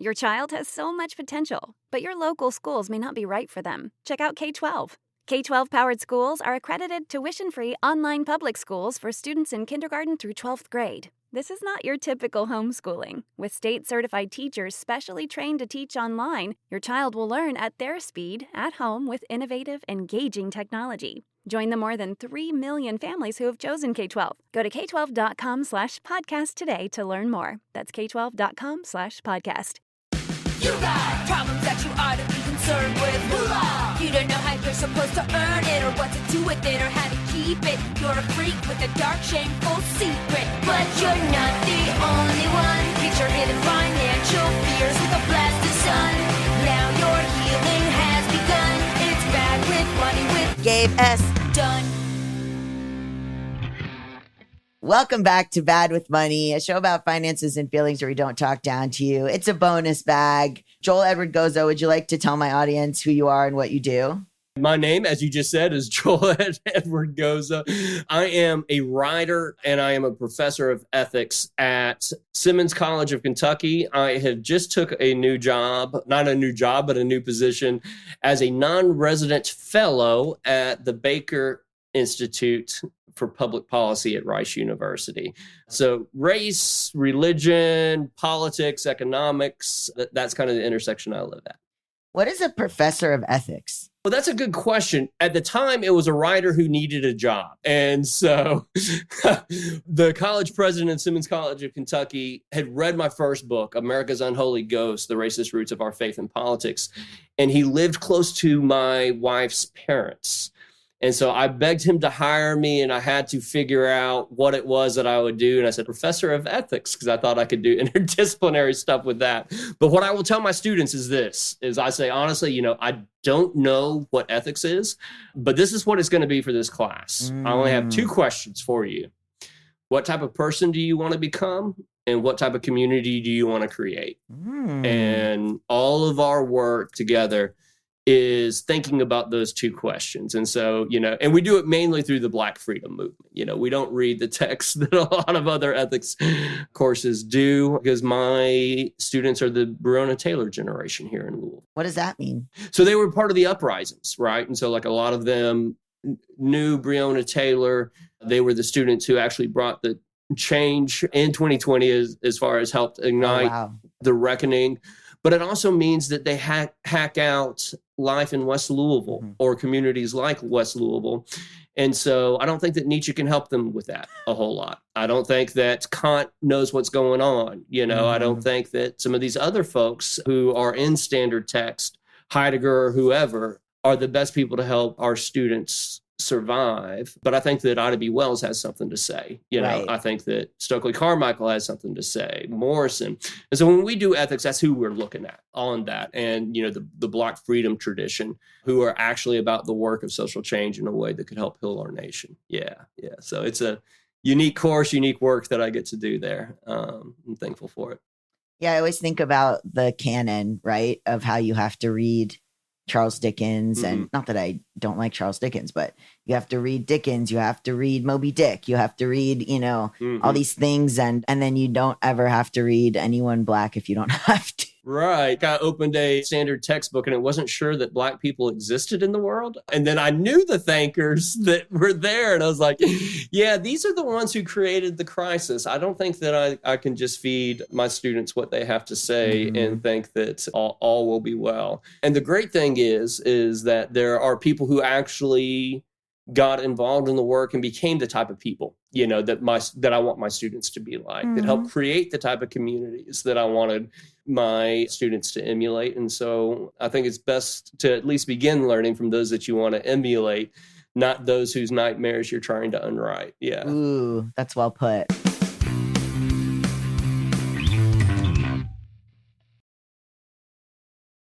Your child has so much potential, but your local schools may not be right for them. Check out K-12. K-12 powered schools are accredited tuition-free online public schools for students in kindergarten through 12th grade. This is not your typical homeschooling. With state-certified teachers specially trained to teach online, your child will learn at their speed, at home, with innovative, engaging technology. Join the more than 3 million families who have chosen K-12. Go to k12.com/podcast today to learn more. That's k12.com/podcast. You got problems that you ought to be concerned with. Moolah! You don't know how you're supposed to earn it, or what to do with it, or how to keep it. You're a freak with a dark, shameful secret. But you're not the only one. Get your hidden financial fears with a blast of sun. Now your healing has begun. It's Bad with Money with Gabe S. Done. Welcome back to Bad with Money, a show about finances and feelings where we don't talk down to you. It's a bonus bag. Joel Edward Gozo, would you like to tell my audience who you are and what you do? My name, as you just said, is Joel Edward Gozo. I am a writer and I am a professor of ethics at Simmons College of Kentucky. I have just took a new job, not a new job, but a new position as a non-resident fellow at the Baker Institute for Public Policy at Rice University. So race, religion, politics, economics, that's kind of the intersection I live at. What is a professor of ethics? Well, that's a good question. At the time, it was a writer who needed a job. And so the college president at Simmons College of Kentucky had read my first book, America's Unholy Ghost, The Racist Roots of Our Faith and Politics. And he lived close to my wife's parents. And so I begged him to hire me, and I had to figure out what it was that I would do. And I said, professor of ethics, because I thought I could do interdisciplinary stuff with that. But what I will tell my students is this, is I say, honestly, I don't know what ethics is, but this is what it's going to be for this class. I only have 2 questions for you. What type of person do you want to become? And what type of community do you want to create? And all of our work together is thinking about those 2 questions. And so, and we do it mainly through the Black freedom movement. We don't read the text that a lot of other ethics courses do, because my students are the Breonna Taylor generation here in Louisville. What does that mean? So they were part of the uprisings, right? And so like a lot of them knew Breonna Taylor. They were the students who actually brought the change in 2020 as far as helped ignite the reckoning. But it also means that they hack out life in West Louisville or communities like West Louisville. And so I don't think that Nietzsche can help them with that a whole lot. I don't think that Kant knows what's going on. I don't think that some of these other folks who are in standard text, Heidegger or whoever, are the best people to help our students survive. But I think that Ida B. Wells has something to say. I think that Stokely Carmichael has something to say, Morrison. And so when we do ethics, that's who we're looking at on that. And, the Black freedom tradition, who are actually about the work of social change in a way that could help heal our nation. Yeah. So it's a unique course, unique work that I get to do there. I'm thankful for it. Yeah, I always think about the canon, right, of how you have to read Charles Dickens, and not that I don't like Charles Dickens, but you have to read Dickens, you have to read Moby Dick, you have to read, all these things, and then you don't ever have to read anyone Black if you don't have to. Right. I opened a standard textbook and it wasn't sure that Black people existed in the world. And then I knew the thinkers that were there. And I was like, yeah, these are the ones who created the crisis. I don't think that I can just feed my students what they have to say and think that all will be well. And the great thing is that there are people who actually got involved in the work and became the type of people, that I want my students to be like, that help create the type of communities that I wanted my students to emulate. And so I think it's best to at least begin learning from those that you want to emulate, not those whose nightmares you're trying to unwrite. Yeah. Ooh, that's well put.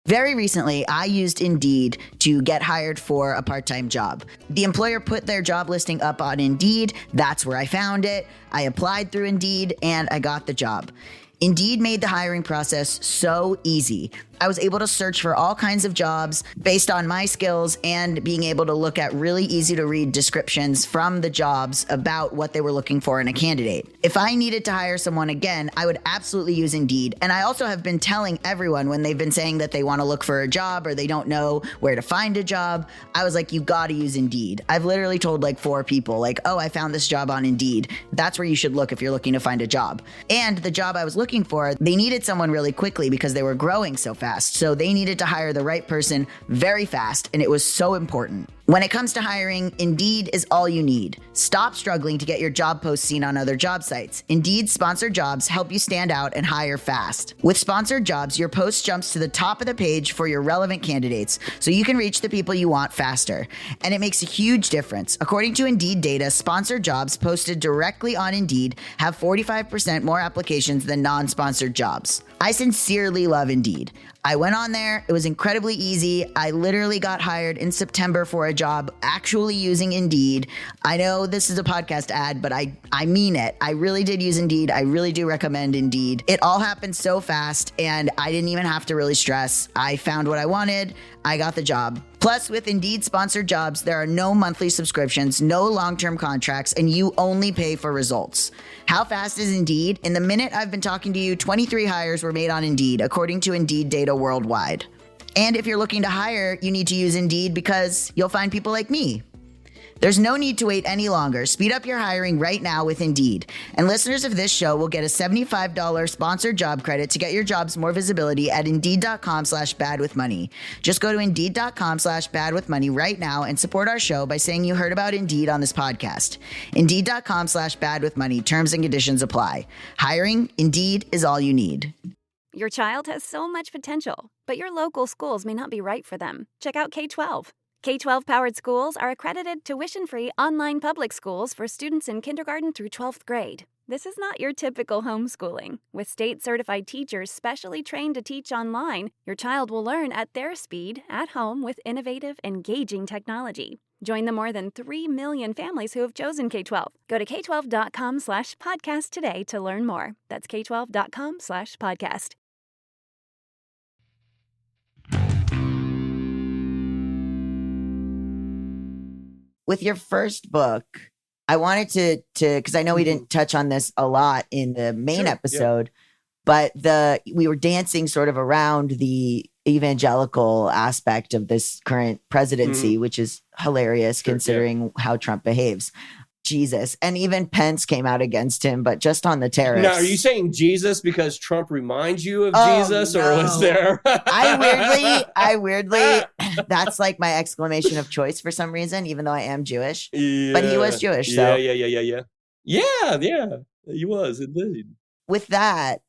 Very recently, I used Indeed to get hired for a part-time job. The employer put their job listing up on Indeed. That's where I found it. I applied through Indeed and I got the job. Indeed made the hiring process so easy. I was able to search for all kinds of jobs based on my skills and being able to look at really easy to read descriptions from the jobs about what they were looking for in a candidate. If I needed to hire someone again, I would absolutely use Indeed. And I also have been telling everyone when they've been saying that they want to look for a job or they don't know where to find a job, I was like, you got to use Indeed. I've literally told like 4 people like, oh, I found this job on Indeed. That's where you should look if you're looking to find a job. And the job I was looking for, they needed someone really quickly because they were growing so fast. So they needed to hire the right person very fast, and it was so important. When it comes to hiring, Indeed is all you need. Stop struggling to get your job posts seen on other job sites. Indeed sponsored jobs help you stand out and hire fast. With sponsored jobs, your post jumps to the top of the page for your relevant candidates, so you can reach the people you want faster. And it makes a huge difference. According to Indeed data, sponsored jobs posted directly on Indeed have 45% more applications than non-sponsored jobs. I sincerely love Indeed. I went on there. It was incredibly easy. I literally got hired in September for a job actually using Indeed. I know this is a podcast ad, but I mean it. I really did use Indeed. I really do recommend Indeed. It all happened so fast, and I didn't even have to really stress. I found what I wanted. I got the job. Plus, with Indeed sponsored jobs, there are no monthly subscriptions, no long-term contracts, and you only pay for results. How fast is Indeed? In the minute I've been talking to you, 23 hires were made on Indeed, according to Indeed data worldwide. And if you're looking to hire, you need to use Indeed because you'll find people like me. There's no need to wait any longer. Speed up your hiring right now with Indeed. And listeners of this show will get a $75 sponsored job credit to get your jobs more visibility at Indeed.com/badwithmoney. Just go to Indeed.com/badwithmoney right now and support our show by saying you heard about Indeed on this podcast. Indeed.com/badwithmoney. Terms and conditions apply. Hiring, Indeed is all you need. Your child has so much potential, but your local schools may not be right for them. Check out K-12. K-12 powered schools are accredited tuition-free online public schools for students in kindergarten through 12th grade. This is not your typical homeschooling. With state-certified teachers specially trained to teach online, your child will learn at their speed, at home, with innovative, engaging technology. Join the more than 3 million families who have chosen K-12. Go to k12.com/podcast today to learn more. That's k12.com/podcast. With your first book, I wanted to because I know we didn't touch on this a lot in the main episode, but we were dancing sort of around the evangelical aspect of this current presidency, which is hilarious considering how Trump behaves. Jesus. And even Pence came out against him, but just on the tariffs. Now, are you saying Jesus because Trump reminds you of Jesus, or was there? I weirdly, that's like my exclamation of choice for some reason, even though I am Jewish. Yeah. But he was Jewish. So. Yeah, he was indeed. With that,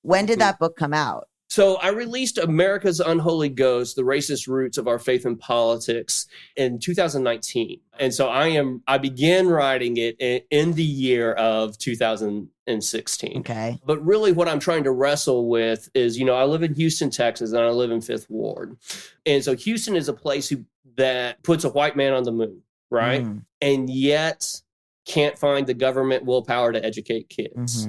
when did that book come out? So I released America's Unholy Ghost, The Racist Roots of Our Faith and Politics in 2019. And so I began writing it in the year of 2016. Okay. But really what I'm trying to wrestle with is, I live in Houston, Texas, and I live in Fifth Ward. And so Houston is a place that puts a white man on the moon, right? And yet can't find the government willpower to educate kids.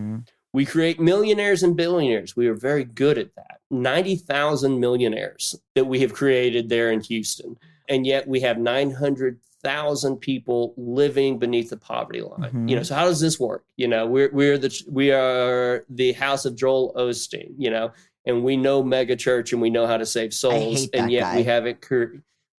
We create millionaires and billionaires. We are very good at that. 90,000 millionaires that we have created there in Houston. And yet we have 900,000 people living beneath the poverty line. So how does this work? We are the house of Joel Osteen, and we know mega church and we know how to save souls. And yet guy. We haven't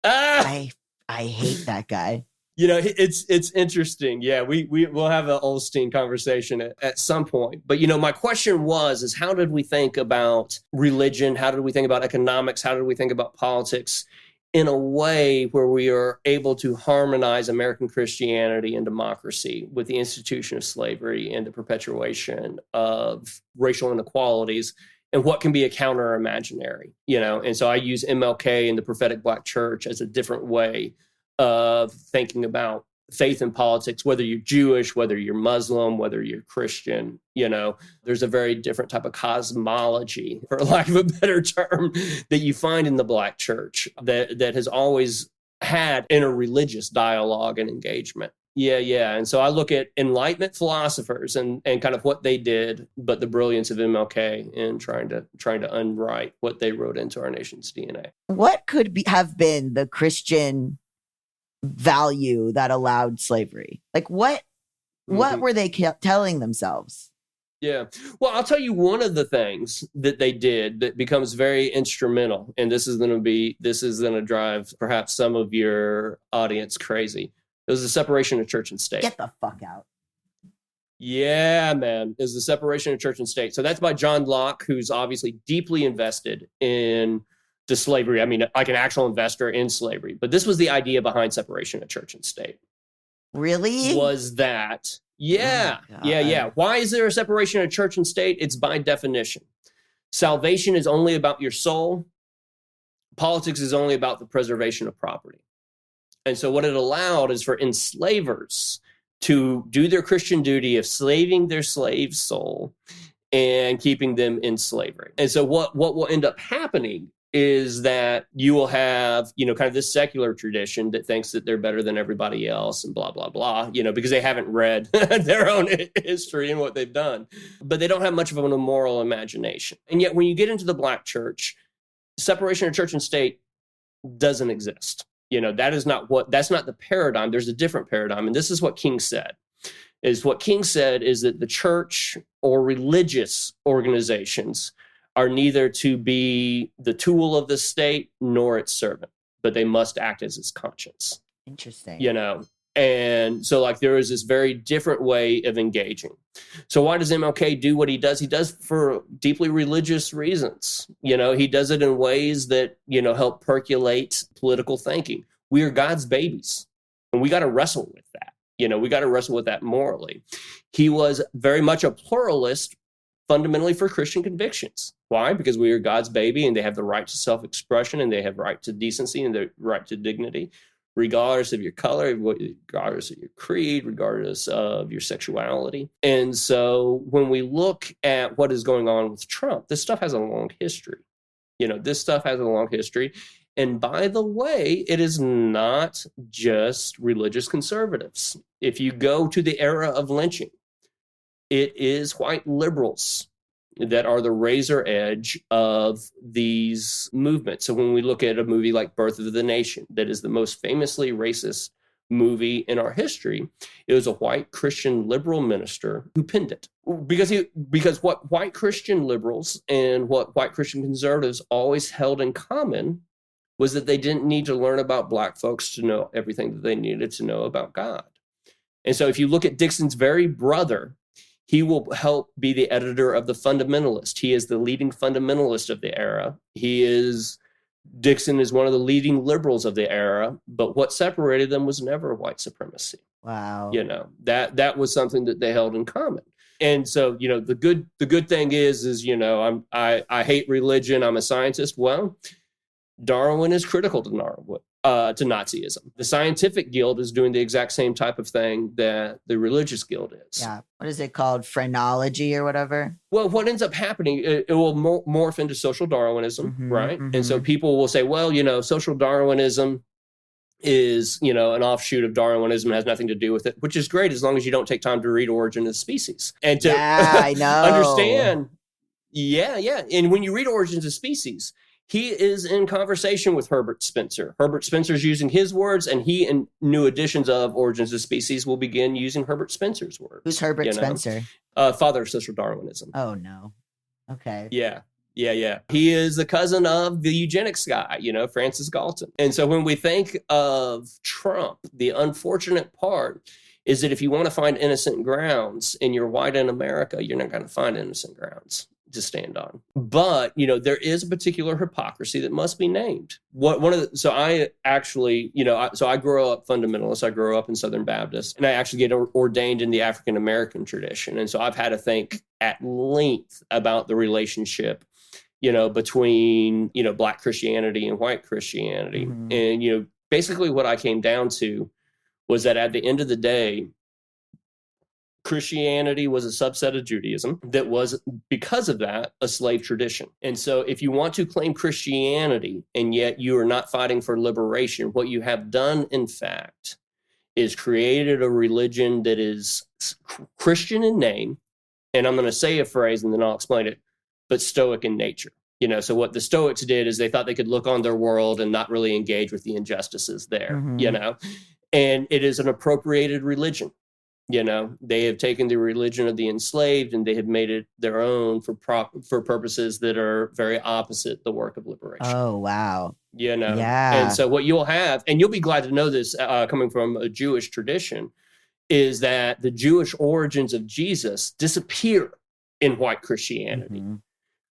I hate that guy. It's interesting. Yeah, we'll have an Olstein conversation at some point. But, my question is how did we think about religion? How did we think about economics? How did we think about politics in a way where we are able to harmonize American Christianity and democracy with the institution of slavery and the perpetuation of racial inequalities and what can be a counter imaginary, And so I use MLK and the prophetic Black church as a different way of thinking about faith and politics, whether you're Jewish, whether you're Muslim, whether you're Christian, there's a very different type of cosmology, for lack of a better term, that you find in the Black church that has always had interreligious dialogue and engagement. Yeah. And so I look at Enlightenment philosophers and kind of what they did, but the brilliance of MLK in trying to unwrite what they wrote into our nation's DNA. What could have been the Christian value that allowed slavery? Like what were they telling themselves? Yeah. Well, I'll tell you one of the things that they did that becomes very instrumental, and this is going to drive perhaps some of your audience crazy. It was the separation of church and state. Get the fuck out. Yeah, man. It was the separation of church and state. So that's by John Locke, who's obviously deeply invested in the slavery. I mean, like an actual investor in slavery. But this was the idea behind separation of church and state. Really? Was that... Yeah. Oh, Why is there a separation of church and state? It's by definition. Salvation is only about your soul. Politics is only about the preservation of property. And so what it allowed is for enslavers to do their Christian duty of slaving their slave soul and keeping them in slavery. And so what will end up happening is that you will have, kind of this secular tradition that thinks that they're better than everybody else and blah, blah, blah, because they haven't read their own history and what they've done. But they don't have much of an immoral imagination. And yet when you get into the Black church, separation of church and state doesn't exist. That's not the paradigm. There's a different paradigm. And this is what King said. Is that the church or religious organizations are neither to be the tool of the state nor its servant, but they must act as its conscience. Interesting. And so there is this very different way of engaging. So why does MLK do what he does? He does for deeply religious reasons. He does it in ways that, help percolate political thinking. We are God's babies, and we got to wrestle with that. We got to wrestle with that morally. He was very much a pluralist, fundamentally for Christian convictions. Why? Because we are God's baby, and they have the right to self-expression, and they have right to decency, and the right to dignity, regardless of your color, regardless of your creed, regardless of your sexuality. And so when we look at what is going on with Trump, this stuff has a long history. And by the way, it is not just religious conservatives. If you go to the era of lynching, it is white liberals that are the razor edge of these movements. So when we look at a movie like Birth of the Nation, that is the most famously racist movie in our history, it was a white Christian liberal minister who penned it. Because what white Christian liberals and what white Christian conservatives always held in common was that they didn't need to learn about Black folks to know everything that they needed to know about God. And so if you look at Dixon's very brother, he will help be the editor of The Fundamentalist. He is the leading fundamentalist of the era. Dixon is one of the leading liberals of the era, but what separated them was never white supremacy. Wow. That was something that they held in common. And so, the good thing is I hate religion. I'm a scientist. Well, Darwin is critical to Nazism. The scientific guild is doing the exact same type of thing that the religious guild is. Yeah. What is it called? Phrenology or whatever? Well, what ends up happening, it will morph into social Darwinism, right? Mm-hmm. And so people will say, well, social Darwinism is, an offshoot of Darwinism, has nothing to do with it, which is great as long as you don't take time to read Origin of Species. And to I know. understand. Yeah. And when you read Origins of Species, he is in conversation with Herbert Spencer. Herbert Spencer's using his words, and he and new editions of Origins of Species will begin using Herbert Spencer's words. Who's Herbert Spencer? Father of social Darwinism. Oh, no. Okay. Yeah. He is the cousin of the eugenics guy, Francis Galton. And so when we think of Trump, the unfortunate part is that if you want to find innocent grounds and you're white in America, you're not going to find innocent grounds to stand on. But, there is a particular hypocrisy that must be named. So I grew up fundamentalist. I grew up in Southern Baptist, and I actually get ordained in the African American tradition. And so I've had to think at length about the relationship, between, Black Christianity and white Christianity. Mm-hmm. And, basically what I came down to was that at the end of the day, Christianity was a subset of Judaism that was, because of that, a slave tradition. And so if you want to claim Christianity and yet you are not fighting for liberation, what you have done, in fact, is created a religion that is Christian in name, and I'm going to say a phrase and then I'll explain it, but Stoic in nature. So what the Stoics did is they thought they could look on their world and not really engage with the injustices there, and it is an appropriated religion. They have taken the religion of the enslaved and they have made it their own for purposes that are very opposite the work of liberation. Oh, wow. Yeah. And so what you'll have, and you'll be glad to know this coming from a Jewish tradition, is that the Jewish origins of Jesus disappear in white Christianity.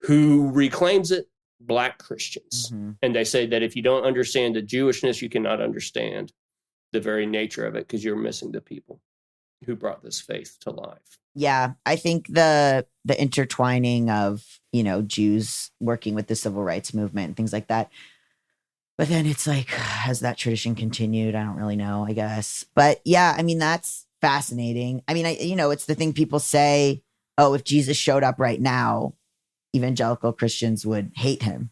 Who reclaims it? Black Christians. And they say that if you don't understand the Jewishness, you cannot understand the very nature of it because you're missing the people who brought this faith to life. Yeah, I think the intertwining of, Jews working with the civil rights movement and things like that. But then it's like, has that tradition continued? I don't really know, I guess. But yeah, I mean, that's fascinating. I mean, it's the thing people say, oh, if Jesus showed up right now, evangelical Christians would hate him.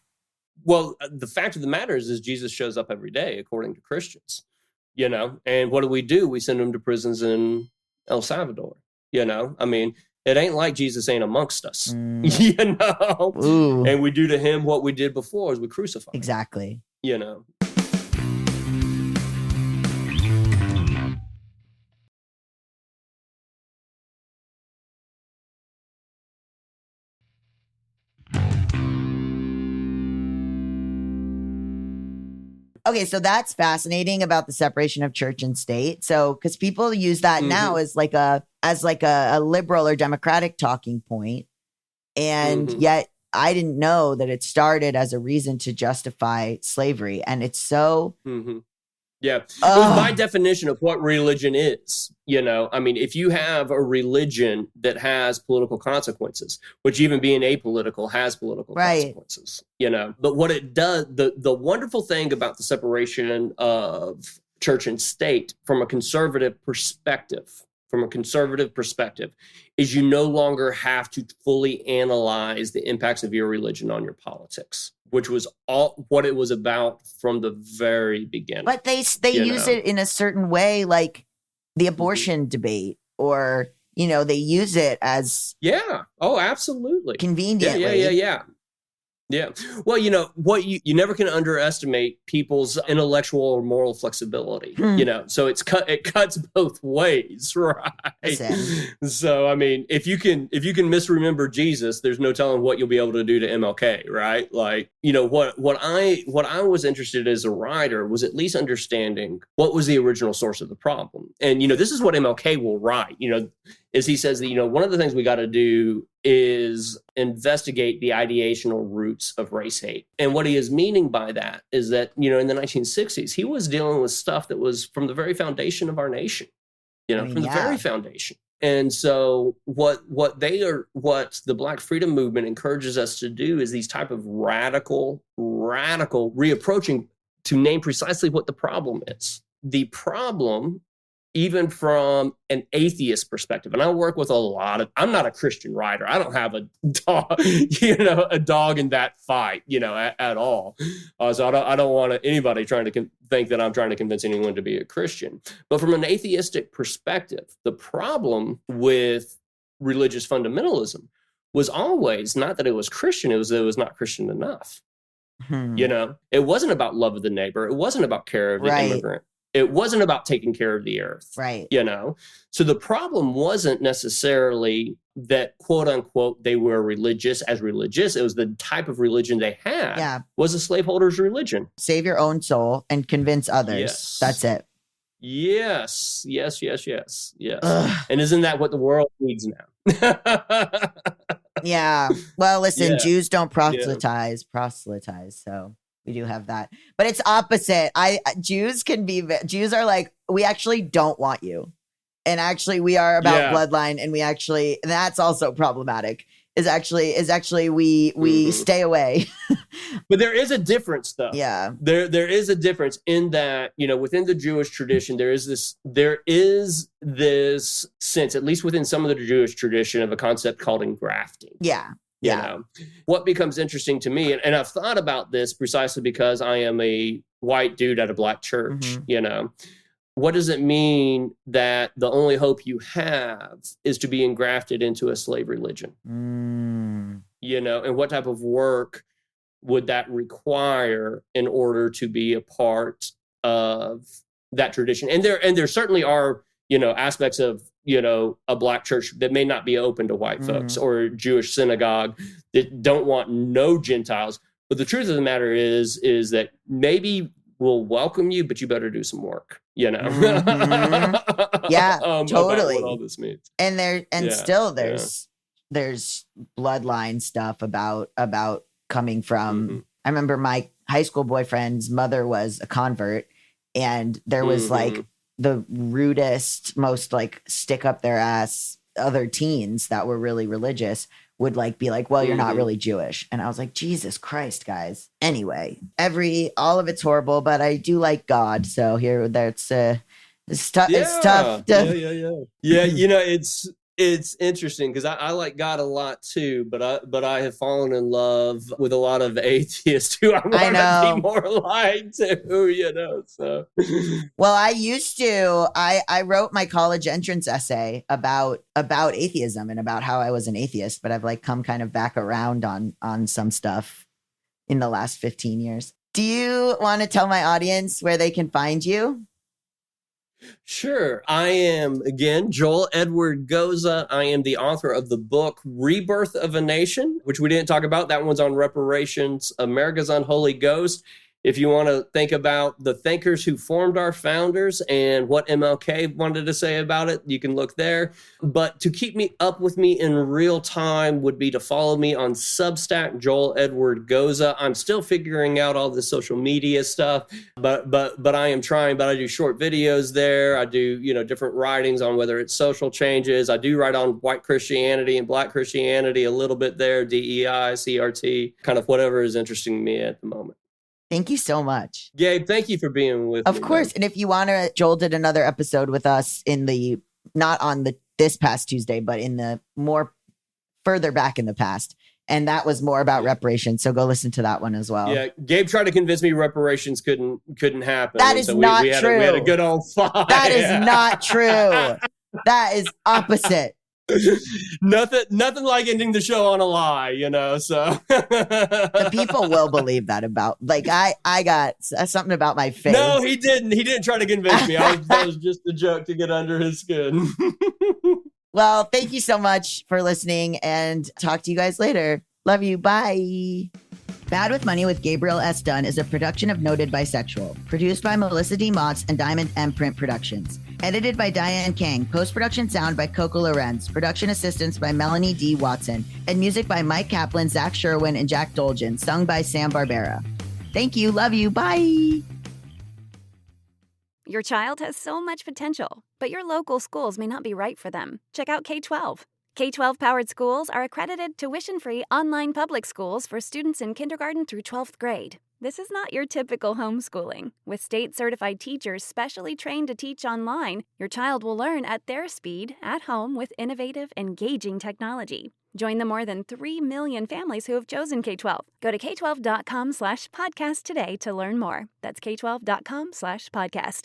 Well, the fact of the matter is Jesus shows up every day, according to Christians, and what do? We send them to prisons in El Salvador, I mean, it ain't like Jesus ain't amongst us, Ooh. And we do to him what we did before as we crucify him. Exactly. Okay, so that's fascinating about the separation of church and state. So, because people use that now as like a liberal or democratic talking point, and yet I didn't know that it started as a reason to justify slavery, and it's so. Yeah, it was my definition of what religion is. I mean, if you have a religion that has political consequences, which even being apolitical has political consequences, but what it does, the wonderful thing about the separation of church and state from a conservative perspective, is you no longer have to fully analyze the impacts of your religion on your politics, which was all what it was about from the very beginning. But they use it in a certain way, like the abortion debate, or they use it as absolutely conveniently. Yeah. Well, what you never can underestimate people's intellectual or moral flexibility. So it cuts both ways, right? Listen. So I mean, if you can misremember Jesus, there's no telling what you'll be able to do to MLK, right? Like, what I was interested in as a writer was at least understanding what was the original source of the problem. And this is what MLK will write. Is he says that one of the things we got to do is investigate the ideational roots of race hate. And what he is meaning by that is that, in the 1960s, he was dealing with stuff that was from the very foundation of our nation, the very foundation. And so what the Black Freedom Movement encourages us to do is these type of radical reapproaching to name precisely what the problem is. The problem, even from an atheist perspective, and I work with I'm not a Christian writer. I don't have a dog in that fight, at all. So I don't want anybody trying to think that I'm trying to convince anyone to be a Christian. But from an atheistic perspective, the problem with religious fundamentalism was always not that it was Christian, it was that it was not Christian enough. It wasn't about love of the neighbor. It wasn't about care of the immigrant. It wasn't about taking care of the earth, right? So the problem wasn't necessarily that, quote unquote, they were religious. It was the type of religion they had. Yeah, was a slaveholder's religion. Save your own soul and convince others. Yes. That's it. Yes. And isn't that what the world needs now? Yeah. Well, listen, Jews don't proselytize. So we do have that, but it's opposite. Jews are like, we actually don't want you. And actually we are about bloodline, and that's also problematic. Is actually we stay away. But there is a difference though. Yeah. There is a difference in that, within the Jewish tradition, there is this sense, at least within some of the Jewish tradition, of a concept called engrafting. Yeah. What becomes interesting to me, and I've thought about this precisely because I am a white dude at a black church, what does it mean that the only hope you have is to be engrafted into a slave religion? You know, and what type of work would that require in order to be a part of that tradition? And there certainly are, you know, aspects of, you know, a Black church that may not be open to white folks, or a Jewish synagogue that don't want no Gentiles. But the truth of the matter is that maybe we'll welcome you, but you better do some work, you know? Yeah, totally. What all this means. And there's bloodline stuff about coming from, I remember my high school boyfriend's mother was a convert, and there was like the rudest, most like stick up their ass other teens that were really religious would like be like, well, you're not really Jewish. And I was like, Jesus Christ, guys. Anyway, all of it's horrible, but I do like God. So it's tough. It's tough. Yeah, you know, it's interesting because I like God a lot too, but I have fallen in love with a lot of atheists who I want to be more like too, you know. So, well, I wrote my college entrance essay about atheism and about how I was an atheist, but I've like come kind of back around on some stuff in the last 15 years. Do you want to tell my audience where they can find you? Sure. I am, again, Joel Edward Goza. I am the author of the book Rebirth of a Nation, which we didn't talk about. That one's on reparations, America's Unholy Ghost. If you want to think about the thinkers who formed our founders and what MLK wanted to say about it, you can look there. But to keep me up with me in real time would be to follow me on Substack, Joel Edward Goza. I'm still figuring out all the social media stuff, but I am trying. But I do short videos there. I do, you know, different writings on whether it's social changes. I do write on white Christianity and Black Christianity a little bit there, DEI, CRT, kind of whatever is interesting me at the moment. Thank you so much. Gabe, thank you for being with me. Of course. Man. And if you want to, Joel did another episode with us not on this past Tuesday, but in the more further back in the past. And that was more about reparations. So go listen to that one as well. Yeah. Gabe tried to convince me reparations couldn't happen. That is not true. We had a good old fight. That is not true. That is opposite. Nothing like ending the show on a lie, you know, so the people will believe that about, like, I got something about my face. No, he didn't try to convince me. That was just a joke to get under his skin. Well, thank you so much for listening, and talk to you guys later. Love you. Bye. Bad with Money with Gabriel S. Dunn is a production of Noted Bisexual, produced by Melisa D. Monts and Diamond MPrint Productions. Edited by Diane Kang, post-production sound by Coco Llorens, production assistance by Melanie D. Watson, and music by Mike Kaplan, Zach Sherwin, and Jack Dolgen, sung by Sam Barbera. Thank you, love you, bye! Your child has so much potential, but your local schools may not be right for them. Check out K-12. K-12 powered schools are accredited tuition-free online public schools for students in kindergarten through 12th grade. This is not your typical homeschooling. With state-certified teachers specially trained to teach online, your child will learn at their speed, at home, with innovative, engaging technology. Join the more than 3 million families who have chosen K-12. Go to k12.com/podcast today to learn more. That's k12.com/podcast.